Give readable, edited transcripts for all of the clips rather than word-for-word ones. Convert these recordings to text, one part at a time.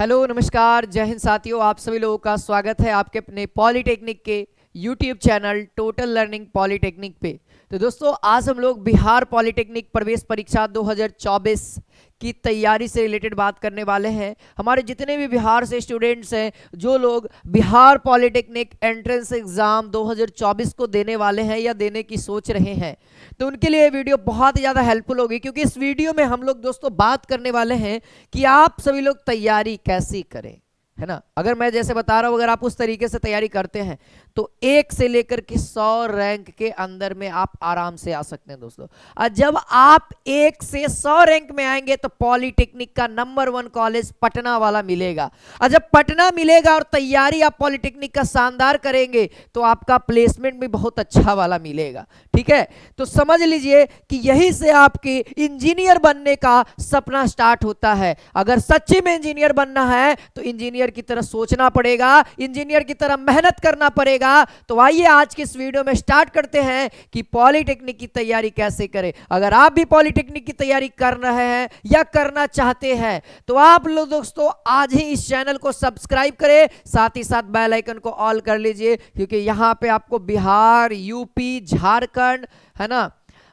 Hello नमस्कार जय हिंद साथियों, आप सभी लोगों का स्वागत है आपके अपने पॉलिटेक्निक के YouTube channel total learning polytechnic पे। तो दोस्तों आज हम लोग बिहार पॉलिटेक्निक प्रवेश परीक्षा 2024 की तैयारी से रिलेटेड बात करने वाले हैं। हमारे जितने भी बिहार से स्टूडेंट्स हैं, जो लोग बिहार पॉलिटेक्निक एंट्रेंस एग्जाम 2024 को देने वाले हैं या देने की सोच रहे हैं, तो उनके लिए वीडियो बहुत ज़्यादा हेल्पफुल होगी, क्योंकि इस वीडियो में हम लोग दोस्तों बात करने वाले हैं कि आप सभी लोग तैयारी कैसी करें, है ना। अगर मैं जैसे बता रहा हूं, अगर आप उस तरीके से तैयारी करते हैं तो 1 से लेकर के 100 रैंक के अंदर में आप आराम से आ सकते हैं दोस्तों। और जब आप 1 से 100 रैंक में आएंगे तो पॉलिटेक्निक का नंबर 1 कॉलेज पटना वाला मिलेगा। और जब पटना मिलेगा और तैयारी आप पॉलिटेक्निक का शानदार करेंगे तो आपका प्लेसमेंट भी बहुत अच्छा वाला मिलेगा। ठीक है, तो समझ लीजिए कि यही से आपके इंजीनियर बनने का सपना स्टार्ट होता है। अगर सच्ची में इंजीनियर बनना है तो इंजीनियर की तरह सोचना पड़ेगा, इंजीनियर की तरह मेहनत करना पड़ेगा। तो आइए आज के इस वीडियो में स्टार्ट करते हैं कि पॉलिटेक्निक की तैयारी कैसे करें। अगर आप भी पॉलिटेक्निक की तैयारी कर रहे हैं या करना चाहते हैं तो आप लोग दोस्तों आज ही इस चैनल को सब्सक्राइब करें, साथ ही साथ बेल आइकन को ऑल कर लीजिए, क्योंकि यहां पे आपको बिहार, यूपी, झारखंड, है ना,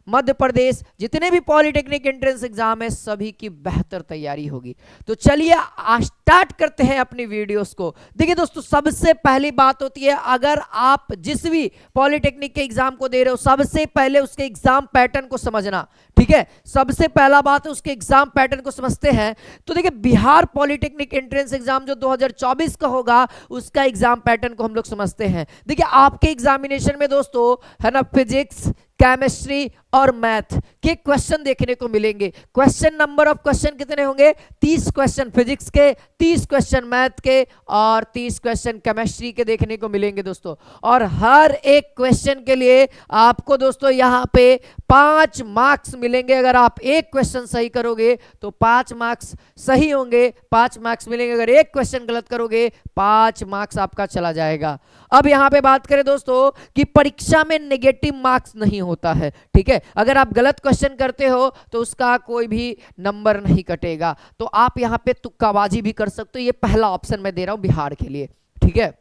मध्य प्रदेश, जितने भी पॉलिटेक्निक एंट्रेंस एग्जाम है सभी की बेहतर तैयारी होगी। तो चलिए स्टार्ट करते हैं अपनी वीडियोस को। देखिए दोस्तों, सबसे पहली बात होती है, अगर आप जिस भी पॉलिटेक्निक के एग्जाम को दे रहे हो सबसे पहले उसके एग्जाम पैटर्न को समझना। ठीक है, सबसे पहला बात है उसके एग्जाम पैटर्न को समझते हैं। तो देखिए बिहार पॉलिटेक्निक एंट्रेंस एग्जाम जो 2024 का होगा उसका एग्जाम पैटर्न को हम लोग समझते हैं। देखिए आपके एग्जामिनेशन में दोस्तों, है ना, फिजिक्स, केमिस्ट्री और मैथ के क्वेश्चन देखने को मिलेंगे। क्वेश्चन नंबर ऑफ क्वेश्चन कितने होंगे? 30 क्वेश्चन फिजिक्स के, 30 क्वेश्चन मैथ के और 30 क्वेश्चन केमिस्ट्री के देखने को मिलेंगे दोस्तों। और हर एक क्वेश्चन के लिए आपको दोस्तों यहाँ पे 5 मार्क्स मिलेंगे। अगर आप एक क्वेश्चन सही करोगे तो 5 मार्क्स सही होंगे, 5 मार्क्स मिलेंगे। अगर एक क्वेश्चन गलत करोगे 5 मार्क्स आपका चला जाएगा। अब यहाँ पे बात करें दोस्तों कि परीक्षा में नेगेटिव मार्क्स नहीं होता है। ठीक है, अगर आप गलत क्वेश्चन करते हो तो उसका कोई भी नंबर नहीं कटेगा। तो आप यहाँ पे तुक्काबाजी भी कर सकते हो। ये पहला ऑप्शन मैं दे रहा हूं बिहार के लिए। ठीक है,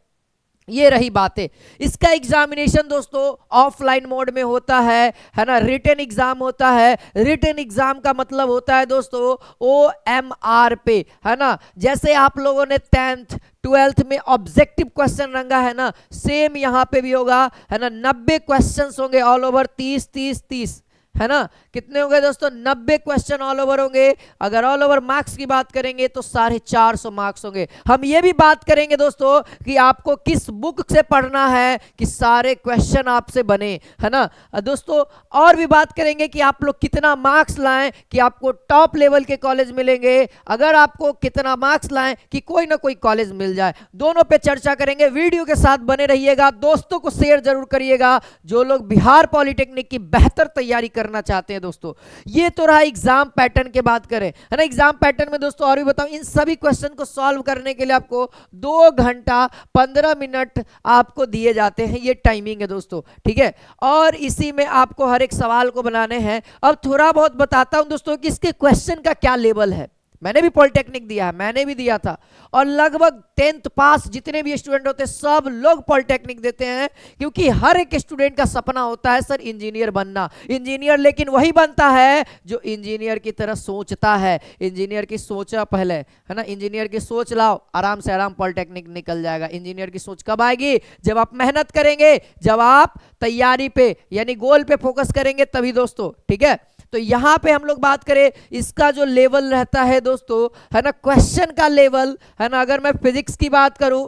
ये रही बातें। इसका एग्जामिनेशन दोस्तों ऑफलाइन मोड में होता है ना, रिटन एग्जाम होता है। रिटन एग्जाम का मतलब होता है दोस्तों OMR पे, है ना। जैसे आप लोगों ने 10th 12th में ऑब्जेक्टिव क्वेश्चन रंगा है ना, सेम यहां पे भी होगा, है ना। 90 क्वेश्चंस होंगे ऑल ओवर, 30 30 30, है ना। कितने होंगे दोस्तों? 90 क्वेश्चन ऑल ओवर होंगे। अगर ऑल ओवर मार्क्स की बात करेंगे तो 450 मार्क्स होंगे। हम ये भी बात करेंगे दोस्तों कि आपको किस बुक से पढ़ना है कि सारे क्वेश्चन आपसे बने, है ना दोस्तों। और भी बात करेंगे कि आप लोग कितना मार्क्स लाएं कि आपको टॉप लेवल के कॉलेज मिलेंगे, अगर आपको कितना मार्क्स लाएं कि कोई ना कोई कॉलेज मिल जाए। दोनों पे चर्चा करेंगे। वीडियो के साथ बने रहिएगा, दोस्तों को शेयर जरूर करिएगा जो लोग बिहार पॉलिटेक्निक की बेहतर तैयारी करना चाहते हैं दोस्तों। ये तो रहा एग्जाम पैटर्न की बात करें, है ना। एग्जाम पैटर्न में दोस्तों और भी बताऊं, इन सभी क्वेश्चन को सॉल्व करने के लिए आपको 2 घंटा 15 मिनट आपको दिए जाते हैं। ये टाइमिंग है दोस्तों। ठीक है, और इसी में आपको हर एक सवाल को बनाने हैं। अब थोड़ा बहुत बताता हूं दोस्तों कि इसके क्वेश्चन का क्या लेवल है। मैंने भी पॉलिटेक्निक दिया है, मैंने भी दिया था, और लगभग 10th पास जितने भी स्टूडेंट होते हैं सब लोग पॉलिटेक्निक देते हैं, क्योंकि हर एक स्टूडेंट का सपना होता है सर इंजीनियर बनना। इंजीनियर लेकिन वही बनता है जो इंजीनियर की तरह सोचता है। इंजीनियर की सोचा पहले, है ना। इंजीनियर की सोच लाओ, आराम से आराम पॉलिटेक्निक निकल जाएगा। इंजीनियर की सोच कब आएगी? जब आप मेहनत करेंगे, जब आप तैयारी पे यानी गोल पे फोकस करेंगे तभी दोस्तों। ठीक है, तो यहां पे हम लोग बात करें इसका जो लेवल रहता है दोस्तों, है ना, क्वेश्चन का लेवल, है ना। अगर मैं फिजिक्स की बात करूं,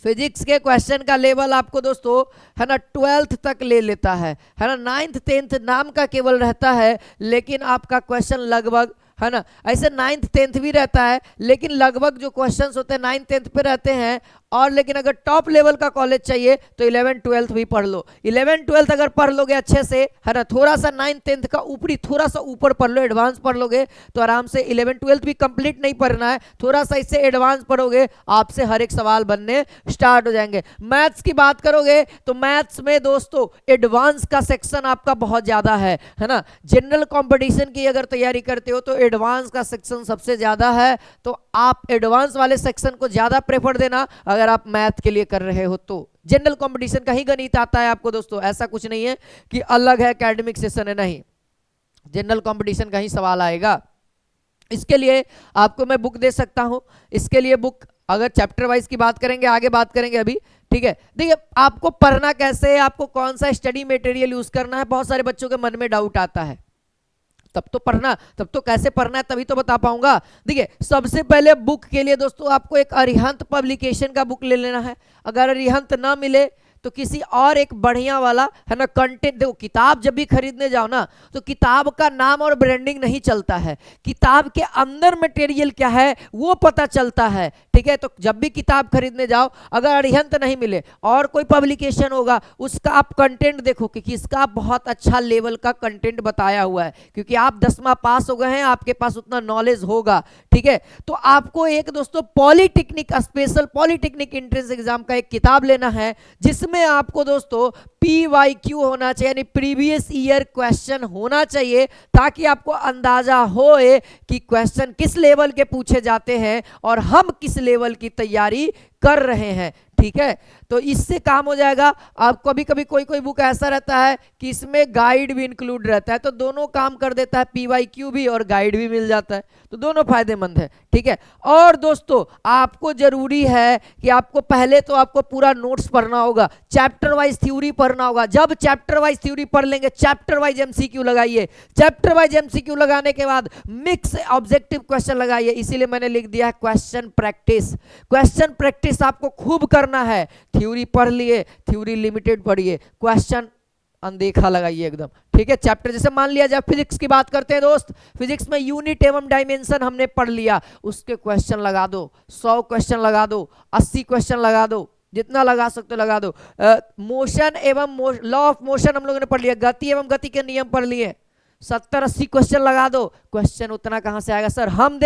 फिजिक्स के क्वेश्चन का लेवल आपको दोस्तों, है ना, 12th तक ले लेता है ना। 9th 10th नाम का केवल रहता है, लेकिन आपका क्वेश्चन लगभग, है ना, ऐसे 9th 10th भी रहता है, लेकिन लगभग जो क्वेश्चंस होते हैं 9th 10th पे रहते हैं। और लेकिन अगर टॉप लेवल का कॉलेज चाहिए तो 11th 12th भी पढ़ लो। 11th 12th अगर पढ़ लोगे अच्छे से, है ना, थोड़ा सा 9th 10th का ऊपरी थोड़ा सा ऊपर पढ़ लो, एडवांस पढ़ लोगे तो आराम से 11th 12th भी कंप्लीट नहीं पढ़ना है, थोड़ा सा इससे एडवांस पढ़ोगे, आपसे हर एक सवाल बनने स्टार्ट हो जाएंगे। मैथ्स की बात करोगे तो मैथ्स में दोस्तों एडवांस का सेक्शन आपका बहुत ज्यादा है ना। जनरल कंपटीशन की अगर तैयारी करते हो तो एडवांस का सेक्शन सबसे ज्यादा है, तो आप एडवांस वाले सेक्शन को ज्यादा प्रेफर देना अगर आप मैथ के लिए कर रहे हो तो। जनरल कंपटीशन का ही गणित आता है आपको दोस्तों, ऐसा कुछ नहीं है कि अलग है एकेडमिक सेशन है, नहीं, जनरल कंपटीशन का ही सवाल आएगा। इसके लिए आपको मैं बुक दे सकता हूं, इसके लिए बुक अगर चैप्टर वाइज की बात करेंगे, आगे बात करेंगे अभी, ठीक है। देखिए आपको पढ़ना कैसे है, आपको कौन सा स्टडी मटेरियल यूज करना है, बहुत सारे बच्चों के मन में डाउट आता है। तब तो पढ़ना, तब तो कैसे पढ़ना है तभी तो बता पाऊंगा। देखिए सबसे पहले बुक के लिए दोस्तों आपको एक अरिहंत पब्लिकेशन का बुक ले लेना है। अगर अरिहंत ना मिले तो किसी और एक बढ़िया वाला, है ना, कंटेंट। देखो किताब जब भी खरीदने जाओ ना तो किताब का नाम और ब्रांडिंग नहीं चलता है, किताब के अंदर मटेरियल क्या है वो पता चलता है, ठीक है। तो जब भी किताब खरीदने जाओ अगर अरिहंत नहीं मिले और कोई पब्लिकेशन होगा उसका आप कंटेंट देखो कि किसका बहुत अच्छा लेवल का कंटेंट बताया हुआ है, क्योंकि आप 10वां पास हो गए हैं, आपके पास उतना नॉलेज होगा, ठीक है। तो आपको एक दोस्तों polytechnic, special polytechnic entrance exam का एक किताब लेना है जिसमें आपको दोस्तों PYQ होना चाहिए, यानी प्रीवियस ईयर क्वेश्चन होना चाहिए, ताकि आपको अंदाजा होए कि क्वेश्चन किस लेवल के पूछे जाते हैं और हम किस लेवल की तैयारी कर रहे हैं, ठीक है। तो इससे काम हो जाएगा। आप कभी कभी कोई कोई बुक ऐसा रहता है कि इसमें गाइड भी इंक्लूड रहता है, तो दोनों काम कर देता है, PYQ भी और गाइड भी मिल जाता है, तो दोनों फायदेमंद है, ठीक है। और दोस्तों आपको जरूरी है कि आपको पहले तो आपको पूरा नोट्स पढ़ना होगा, चैप्टर वाइज थ्योरी पढ़ना होगा। जब चैप्टर वाइज थ्योरी पढ़ लेंगे, चैप्टर वाइज MCQ लगाइए, चैप्टर वाइज MCQ लगाने के बाद मिक्स ऑब्जेक्टिव क्वेश्चन लगाइए, इसीलिए मैंने लिख दिया है क्वेश्चन प्रैक्टिस। क्वेश्चन प्रैक्टिस आपको खूब करना है। थ्योरी पढ़ लिए, थ्योरी लिमिटेड पढ़िए, क्वेश्चन अनदेखा लगाइए एकदम, ठीक है। चैप्टर जैसे मान लिया जब फिजिक्स की बात करते हैं दोस्त, फिजिक्स में यूनिट एवं डायमेंशन हमने पढ़ लिया, उसके क्वेश्चन लगा दो, 100 क्वेश्चन लगा दो, 80 क्वेश्चन लगा दो, जितना लगा सकते हो लगा दो। मोशन एवं लॉ ऑफ मोशन हम लोगों ने पढ़ लिया, गति एवं गति के नियम पढ़ लिए, 70-80 क्वेश्चन लगा दो। क्वेश्चन उतना कहां से आएगा सर? हम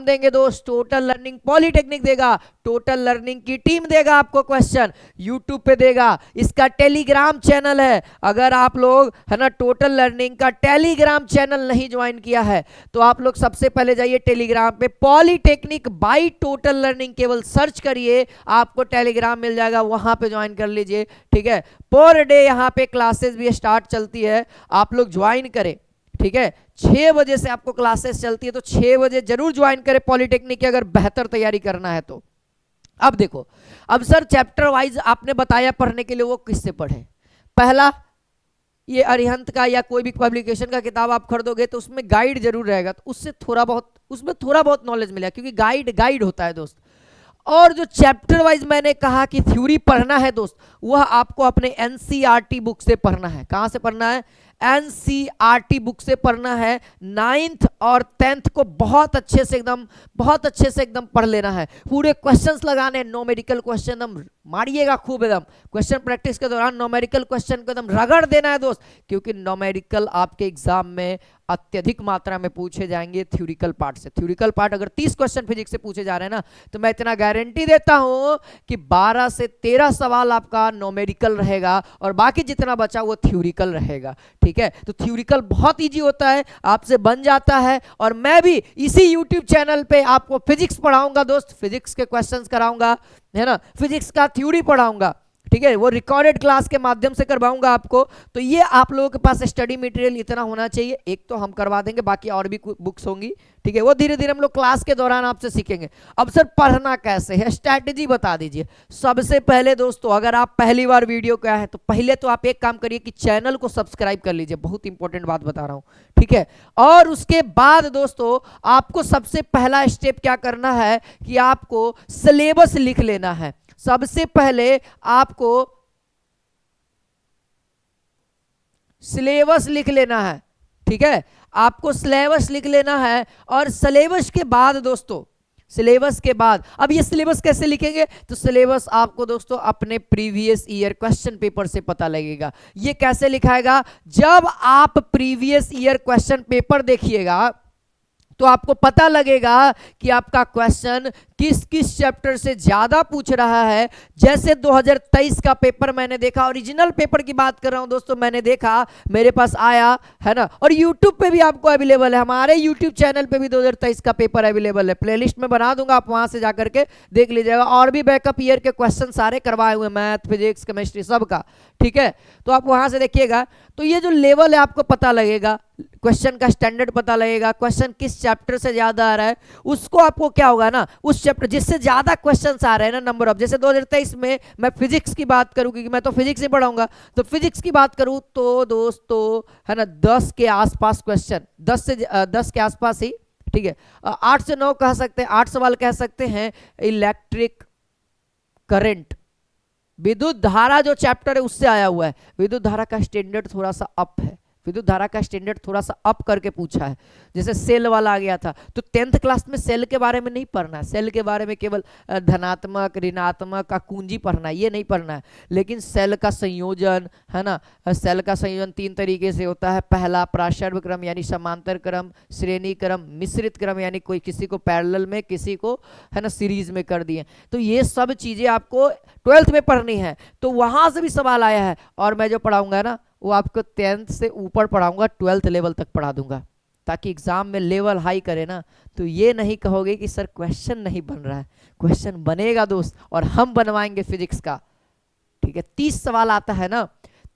देंगे दोस्त, टोटल लर्निंग पॉलिटेक्निक देगा, टोटल लर्निंग की टीम देगा आपको क्वेश्चन, यूट्यूब पे देगा। इसका टेलीग्राम चैनल है, अगर आप लोग, है ना, टोटल लर्निंग का टेलीग्राम चैनल नहीं ज्वाइन किया है तो आप लोग सबसे पहले जाइए टेलीग्राम पे, पॉलिटेक्निक बाय टोटल लर्निंग केवल सर्च करिए, आपको टेलीग्राम मिल जाएगा, वहां पे ज्वाइन कर लीजिए, ठीक है। पर डे यहाँ पे क्लासेस भी स्टार्ट चलती है, आप लोग ज्वाइन करें, ठीक है। 6 बजे से आपको क्लासेस चलती है, तो 6 बजे जरूर ज्वाइन करें पॉलिटेक्निक की, अगर बेहतर तैयारी करना है तो। अब देखो, अब सर चैप्टर वाइज आपने बताया पढ़ने के लिए, वो किससे पढ़े? पहला ये अरिहंत का या कोई भी पब्लिकेशन का किताब आप खरीदोगे तो उसमें गाइड जरूर रहेगा, तो उससे थोड़ा बहुत, उसमें थोड़ा बहुत नॉलेज मिलेगा, क्योंकि गाइड होता है दोस्त। और जो चैप्टर वाइज मैंने कहा कि थ्योरी पढ़ना है दोस्त, वह आपको अपने NCERT बुक से पढ़ना है। कहां से पढ़ना है? NCERT बुक से पढ़ना है। 9th और 10th को बहुत अच्छे से एकदम पढ़ लेना है, पूरे क्वेश्चंस लगाने, न्यूमेरिकल क्वेश्चन एकदम मारिएगा खूब, एकदम क्वेश्चन प्रैक्टिस के दौरान न्यूमेरिकल क्वेश्चन को एकदम रगड़ देना है दोस्त, क्योंकि न्यूमेरिकल आपके एग्जाम में अत्यधिक मात्रा में पूछे जाएंगे थ्योरिकल पार्ट से। थ्योरिकल पार्ट अगर 30 क्वेश्चन फिजिक्स से पूछे जा रहे हैं ना, तो मैं इतना गारंटी देता हूं कि 12 से 13 सवाल आपका न्यूमेरिकल रहेगा और बाकी जितना बचा वो थ्योरिकल रहेगा, ठीक है। तो थ्योरिकल बहुत इजी होता है, आपसे बन जाता है। और मैं भी इसी यूट्यूब चैनल पे आपको फिजिक्स पढ़ाऊंगा दोस्त, फिजिक्स के क्वेश्चंस कराऊंगा, है ना, फिजिक्स का थ्योरी पढ़ाऊंगा, ठीक है, वो रिकॉर्डेड क्लास के माध्यम से करवाऊंगा आपको। तो ये आप लोगों के पास स्टडी मटेरियल इतना होना चाहिए, एक तो हम करवा देंगे, बाकी और भी बुक्स होंगी, ठीक है, वो धीरे धीरे हम लोग क्लास के दौरान आपसे सीखेंगे। अब सर पढ़ना कैसे है, स्ट्रैटेजी बता दीजिए। सबसे पहले दोस्तों, अगर आप पहली बार वीडियो क्या है तो पहले तो आप एक काम करिए कि चैनल को सब्सक्राइब कर लीजिए, बहुत इंपॉर्टेंट बात बता रहा हूं, ठीक है। और उसके बाद दोस्तों आपको सबसे पहला स्टेप क्या करना है कि आपको सिलेबस लिख लेना है। सबसे पहले आपको सिलेबस लिख लेना है, ठीक है, आपको सिलेबस लिख लेना है। और सिलेबस के बाद दोस्तों, सिलेबस के बाद। अब ये सिलेबस कैसे लिखेंगे, तो सिलेबस आपको दोस्तों अपने प्रीवियस ईयर क्वेश्चन पेपर से पता लगेगा। ये कैसे लिखाएगा, जब आप प्रीवियस ईयर क्वेश्चन पेपर देखिएगा तो आपको पता लगेगा कि आपका क्वेश्चन किस किस चैप्टर से ज्यादा पूछ रहा है। जैसे 2023 का पेपर मैंने देखा, ओरिजिनल पेपर की बात कर रहा हूं दोस्तों, मैंने देखा, मेरे पास आया है ना, और YouTube पे भी आपको अवेलेबल है, हमारे YouTube चैनल पे भी 2023 का पेपर अवेलेबल है, प्लेलिस्ट में बना दूंगा, आप वहां से जाकर के देख लीजिएगा। और भी बैकअप ईयर के क्वेश्चन सारे करवाए हुए, मैथ, फिजिक्स, केमिस्ट्री सबका, ठीक है, तो आप वहां से देखिएगा। तो ये जो लेवल है आपको पता लगेगा, क्वेश्चन का स्टैंडर्ड पता लगेगा, क्वेश्चन किस चैप्टर से ज्यादा आ रहा है, उसको आपको क्या होगा ना, उस चैप्टर जिससे ज्यादा क्वेश्चंस आ रहे हैं ना, नंबर ऑफ, जैसे 2023 में मैं फिजिक्स की बात करूं, क्योंकि मैं तो फिजिक्स ही पढ़ाऊंगा, तो फिजिक्स की बात करूं तो दोस्तों है ना 10 के आसपास क्वेश्चन, 10 के आसपास ही, ठीक है, 8 से 9 कह सकते हैं, 8 सवाल कह सकते हैं। इलेक्ट्रिक करंट, विद्युत धारा जो चैप्टर है उससे आया हुआ है। विद्युत धारा का स्टैंडर्ड थोड़ा सा अप है, विद्युत धारा का स्टैंडर्ड थोड़ा सा अप करके पूछा है। जैसे सेल वाला आ गया था, तो 10th क्लास में सेल के बारे में नहीं पढ़ना है, सेल के बारे में केवल धनात्मक, ऋणात्मक का कुंजी पढ़ना है, ये नहीं पढ़ना है। लेकिन सेल का संयोजन है ना, सेल का संयोजन 3 तरीके से होता है, पहला प्रासर्व क्रम यानी समांतर क्रम, श्रेणी क्रम, मिश्रित क्रम यानी कोई किसी को पैरेलल में, किसी को है ना सीरीज में कर दिए। तो ये सब चीजें आपको 12th में पढ़नी है, तो वहां से भी सवाल आया है। और मैं जो पढ़ाऊंगा ना वो आपको 10th से ऊपर पढ़ाऊंगा, 12th लेवल तक पढ़ा दूंगा, ताकि एग्जाम में लेवल हाई करे ना, तो ये नहीं कहोगे कि सर क्वेश्चन नहीं बन रहा है, क्वेश्चन बनेगा दोस्त, और हम बनवाएंगे फिजिक्स का, ठीक है। 30 सवाल आता है ना,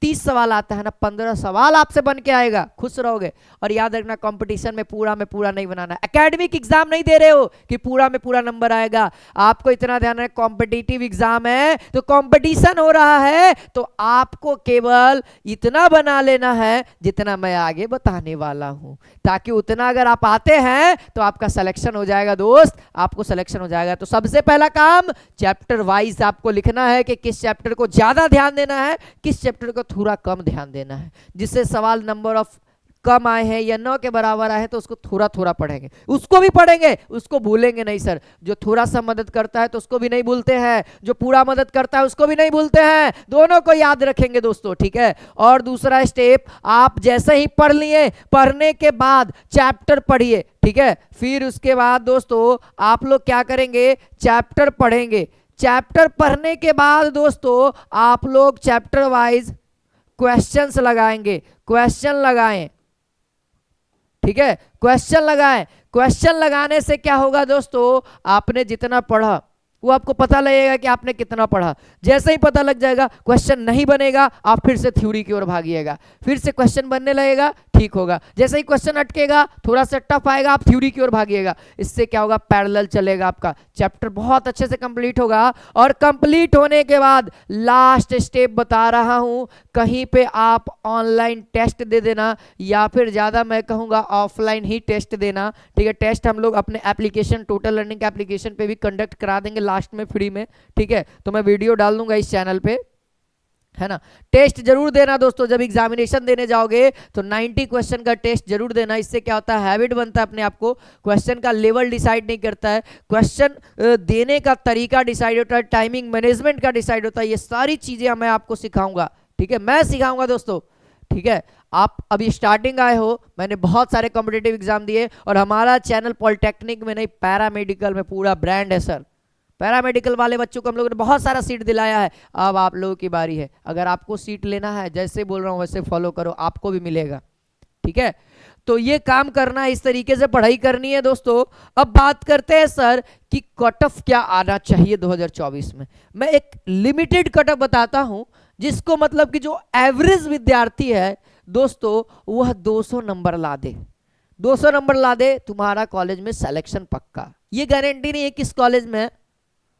30 सवाल आता है ना, 15 सवाल आपसे बन के आएगा, खुश रहोगे। और याद रखना कंपटीशन में पूरा नहीं बनाना, एकेडमिक एग्जाम नहीं दे रहे हो कि पूरा में पूरा नंबर आएगा। आपको इतना ध्यान है, कॉम्पिटिटिव एग्जाम है, तो कंपटीशन हो रहा है, तो आपको केवल इतना बना लेना है जितना मैं आगे बताने वाला हूं, ताकि उतना अगर आप आते हैं तो आपका सिलेक्शन हो जाएगा दोस्त, आपको सिलेक्शन हो जाएगा। तो सबसे पहला काम चैप्टर वाइज आपको लिखना है कि किस चैप्टर को ज्यादा ध्यान देना है, किस चैप्टर को थोड़ा कम ध्यान देना है। जिससे सवाल नंबर ऑफ कम आए हैं या 9 के बराबर आए हैं तो उसको थोड़ा थोड़ा पढ़ेंगे, उसको भी पढ़ेंगे, उसको भूलेंगे नहीं सर। जो थोड़ा सा मदद करता है तो उसको भी नहीं भूलते हैं, जो पूरा मदद करता है उसको भी नहीं भूलते हैं, दोनों को याद रखेंगे दोस्तों, ठीक है। और दूसरा स्टेप, आप जैसे ही पढ़ लिए, पढ़ने के बाद चैप्टर पढ़िए, ठीक है। फिर उसके बाद दोस्तों आप लोग क्या करेंगे, चैप्टर पढ़ेंगे। चैप्टर पढ़ने के बाद दोस्तों आप लोग चैप्टर वाइज क्वेश्चंस लगाएंगे, क्वेश्चन लगाएं, ठीक है, क्वेश्चन लगाएं। क्वेश्चन लगाने से क्या होगा दोस्तों, आपने जितना पढ़ा वो आपको पता लगेगा कि आपने कितना पढ़ा। जैसे ही पता लग जाएगा, क्वेश्चन नहीं बनेगा, आप फिर से थ्योरी की ओर भागिएगा, फिर से क्वेश्चन बनने लगेगा, ठीक होगा। जैसे ही क्वेश्चन अटकेगा, थोड़ा सा टफ आएगा, आप थ्योरी की ओर भागिएगा। इससे क्या होगा, पैरेलल चलेगा, आपका चैप्टर बहुत अच्छे से कंप्लीट होगा। और कंप्लीट होने के बाद लास्ट स्टेप बता रहा हूं, कहीं पे आप ऑनलाइन टेस्ट दे देना, या फिर ज्यादा मैं कहूंगा ऑफलाइन ही टेस्ट देना, ठीक है। टेस्ट हम लोग अपने एप्लीकेशन, टोटल लर्निंग के एप्लीकेशन पे भी कंडक्ट करा देंगे लास्ट में फ्री में, ठीक है। तो मैं वीडियो डाल दूंगा इस चैनल पे, है ना। टेस्ट जरूर देना दोस्तों, जब एग्जामिनेशन देने जाओगे तो 90 क्वेश्चन का टेस्ट जरूर देना। इससे क्या होता है, हैबिट बनता है अपने आप को। क्वेश्चन का लेवल डिसाइड नहीं करता है, क्वेश्चन देने का तरीका डिसाइड होता है, टाइमिंग मैनेजमेंट का डिसाइड होता है। ये सारी चीजें मैं आपको सिखाऊंगा, ठीक है, मैं सिखाऊंगा दोस्तों, ठीक है। आप अभी स्टार्टिंग आए हो, मैंने बहुत सारे कॉम्पिटिटिव एग्जाम दिए, और हमारा चैनल पॉलिटेक्निक में नहीं, पैरामेडिकल में पूरा ब्रांड है सर। पैरामेडिकल वाले बच्चों को हम लोगों ने बहुत सारा सीट दिलाया है। अब आप लोगों की बारी है, अगर आपको सीट लेना है, जैसे बोल रहा हूं वैसे फॉलो करो, आपको भी मिलेगा, ठीक है। तो ये काम करना है, इस तरीके से पढ़ाई करनी है दोस्तों। अब बात करते हैं सर कि कट ऑफ क्या आना चाहिए 2024 में। मैं एक लिमिटेड कट ऑफ बताता हूं, जिसको मतलब कि जो एवरेज विद्यार्थी है दोस्तों, वह 200 नंबर ला दे, 200 नंबर ला दे, तुम्हारा कॉलेज में सिलेक्शन पक्का। ये गारंटी नहीं है किस कॉलेज में,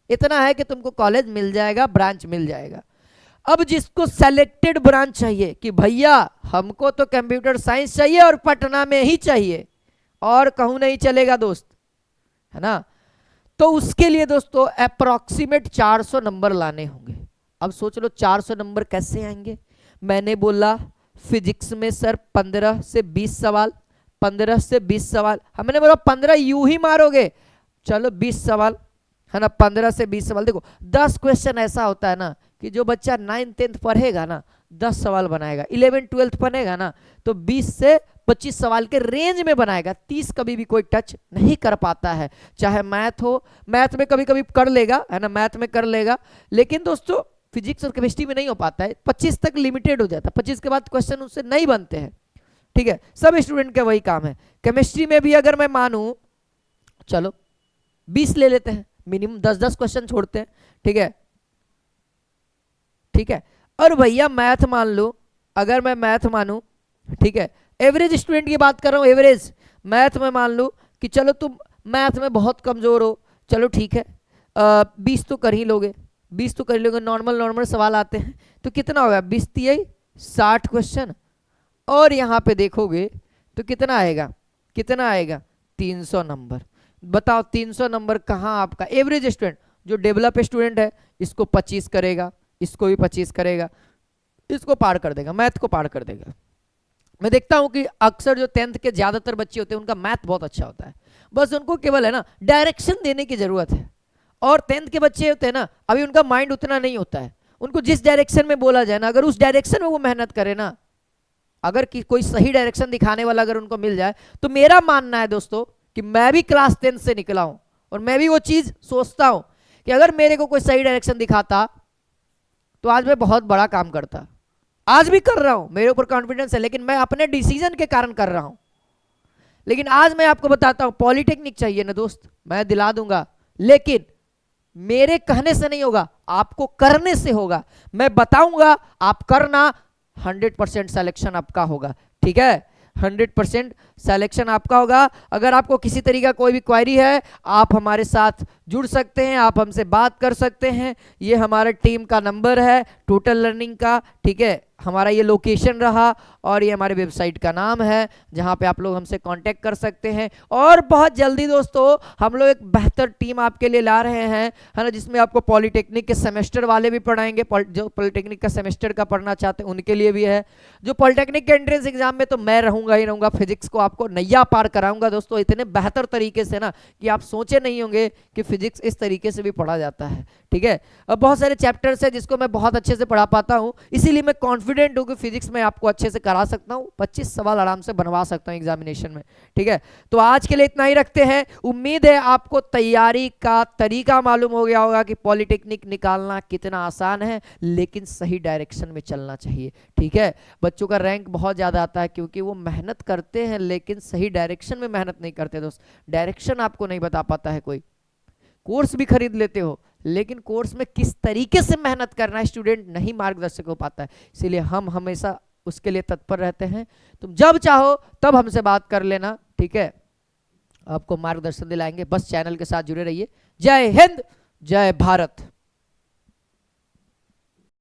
इतना है कि तुमको कॉलेज मिल जाएगा, ब्रांच मिल जाएगा। अब जिसको सेलेक्टेड ब्रांच चाहिए कि भैया हमको तो कंप्यूटर साइंस चाहिए और पटना में ही चाहिए, और कहूं नहीं चलेगा दोस्त, है ना, तो उसके लिए दोस्तों अप्रॉक्सीमेट 400 नंबर लाने होंगे। अब सोच लो 400 नंबर कैसे आएंगे। मैंने बोला फिजिक्स में सर 15 से 20 सवाल, 15 से 20 सवाल, हमने बोला 15 यूं ही मारोगे, चलो 20 सवाल है ना, 15 से 20 सवाल। देखो 10 क्वेश्चन ऐसा होता है ना कि जो बच्चा 9th-10th पढ़ेगा ना 10 सवाल बनाएगा, 11th-12th पढ़ेगा ना तो 20 से 25 सवाल के रेंज में बनाएगा। 30 कभी भी कोई टच नहीं कर पाता है, चाहे मैथ हो, मैथ में कभी कभी कर लेगा है ना, मैथ में कर लेगा, लेकिन दोस्तों फिजिक्स और केमिस्ट्री में नहीं हो पाता है। 25 तक लिमिटेड हो जाता है, 25 के बाद क्वेश्चन उससे नहीं बनते हैं। ठीक है, सब स्टूडेंट का वही काम है। केमिस्ट्री में भी अगर मैं मानूं, चलो 20 ले लेते हैं, मिनिमम 10-10 क्वेश्चन छोड़ते हैं। ठीक है, ठीक है। और भैया मैथ मान लो, अगर मैं मैथ मानूं, ठीक है, एवरेज स्टूडेंट की बात कर रहा हूं, एवरेज मैथ में मान लो कि चलो तुम मैथ में बहुत कमजोर हो, चलो ठीक है, 20 तो कर ही लोगे, 20 तो कर ही लोगे, नॉर्मल नॉर्मल सवाल आते हैं तो कितना होगा, 20 60 क्वेश्चन। और यहाँ पे देखोगे तो कितना आएगा, कितना आएगा, 300 नंबर। बताओ 300 नंबर कहाँ आपका एवरेज स्टूडेंट, जो डेवलप स्टूडेंट है इसको 25 करेगा, इसको भी 25 करेगा, इसको पार कर देगा, मैथ को पार कर देगा। मैं देखता हूं कि अक्सर जो 10th के ज्यादातर बच्चे होते हैं उनका मैथ बहुत अच्छा होता है, बस उनको केवल है ना डायरेक्शन देने की जरूरत है। और 10th के बच्चे होते हैं ना, अभी उनका माइंड उतना नहीं होता है, उनको जिस डायरेक्शन में बोला जाए ना, अगर उस डायरेक्शन में वो मेहनत करे ना, अगर कोई सही डायरेक्शन दिखाने वाला अगर उनको मिल जाए, तो मेरा मानना है दोस्तों कि मैं भी क्लास 10 से निकला हूं और मैं भी वो चीज सोचता हूं कि अगर मेरे को कोई सही डायरेक्शन दिखाता तो आज मैं बहुत बड़ा काम करता। आज भी कर रहा हूं, मेरे ऊपर कॉन्फिडेंस है, लेकिन मैं अपने डिसीजन के कारण कर रहा हूं। लेकिन आज मैं आपको बताता हूं, पॉलिटेक्निक चाहिए ना दोस्त, मैं दिला दूंगा, लेकिन मेरे कहने से नहीं होगा, आपको करने से होगा। मैं बताऊंगा, आप करना, 100% सिलेक्शन आपका होगा। ठीक है, 100% सिलेक्शन आपका होगा। अगर आपको किसी तरीका कोई भी क्वेरी है, आप हमारे साथ जुड़ सकते हैं, आप हमसे बात कर सकते हैं। ये हमारे टीम का नंबर है टोटल लर्निंग का। ठीक है, हमारा ये लोकेशन रहा और ये हमारे वेबसाइट का नाम है, जहां पे आप लोग हमसे कांटेक्ट कर सकते हैं। और बहुत जल्दी दोस्तों हम लोग एक बेहतर टीम आपके लिए ला रहे हैं, है ना, जिसमें आपको पॉलिटेक्निक के सेमेस्टर वाले भी पढ़ाएंगे, जो पॉलिटेक्निक का सेमेस्टर का पढ़ना चाहते हैं उनके लिए भी है। जो पॉलिटेक्निक के एंट्रेंस एग्जाम में तो मैं रहूंगा ही रहूंगा, फिजिक्स को आपको नैया पार कराऊंगा दोस्तों, इतने बेहतर तरीके से ना कि आप सोचे नहीं होंगे कि फिजिक्स इस तरीके से भी पढ़ा जाता है। ठीक है, अब बहुत सारे चैप्टर्स है जिसको मैं बहुत अच्छे से पढ़ा पाता हूँ, इसीलिए मैं कॉन्फिडेंट हूँ कि फिजिक्स में आपको अच्छे से करा सकता हूँ, 25 सवाल आराम से बनवा सकता हूँ एग्जामिनेशन में। ठीक है, तो आज के लिए इतना ही रखते हैं। उम्मीद है आपको तैयारी का तरीका मालूम हो गया होगा कि पॉलिटेक्निक निकालना कितना आसान है, लेकिन सही डायरेक्शन में चलना चाहिए। ठीक है, बच्चों का रैंक बहुत ज्यादा आता है क्योंकि वो मेहनत करते हैं लेकिन सही डायरेक्शन में मेहनत नहीं करते। दोस्त डायरेक्शन आपको नहीं बता पाता है कोई, कोर्स भी खरीद लेते हो लेकिन कोर्स में किस तरीके से मेहनत करना है स्टूडेंट नहीं मार्गदर्शक हो पाता है। इसीलिए हम हमेशा उसके लिए तत्पर रहते हैं। तुम जब चाहो तब हमसे बात कर लेना। ठीक है, आपको मार्गदर्शन दिलाएंगे, बस चैनल के साथ जुड़े रहिए। जय हिंद, जय भारत।